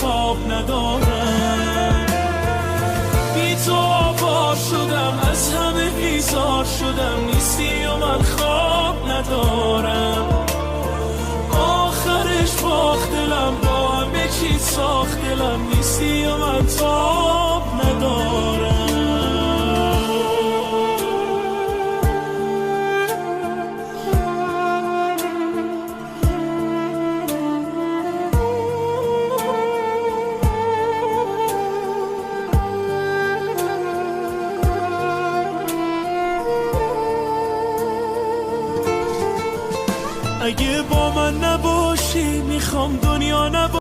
تاب ندارم. بی تو آوار شدم، از همه بیزار شدم، نیستی و من خواب ندارم. آخرش باخت دلم، با همه چی ساخت دلم، نیستی و من تاب ندارم. اگه با من نباشی میخوام دنیا نباشی.